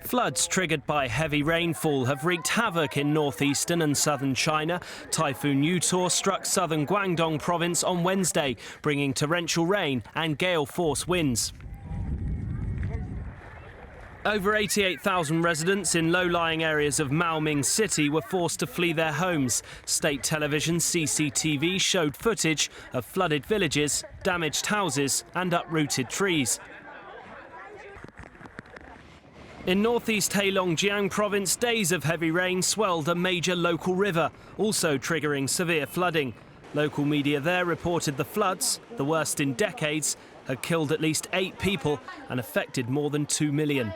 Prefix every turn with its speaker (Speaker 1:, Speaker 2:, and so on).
Speaker 1: Floods triggered by heavy rainfall have wreaked havoc in northeastern and southern China. Typhoon Utor struck southern Guangdong province on Wednesday, bringing torrential rain and gale-force winds. Over 88,000 residents in low-lying areas of Maoming city were forced to flee their homes. State television CCTV showed footage of flooded villages, damaged houses and uprooted trees. In northeast Heilongjiang province, days of heavy rain swelled a major local river, also triggering severe flooding. Local media there reported the floods, the worst in decades, had killed at least 8 people and affected more than 2 million.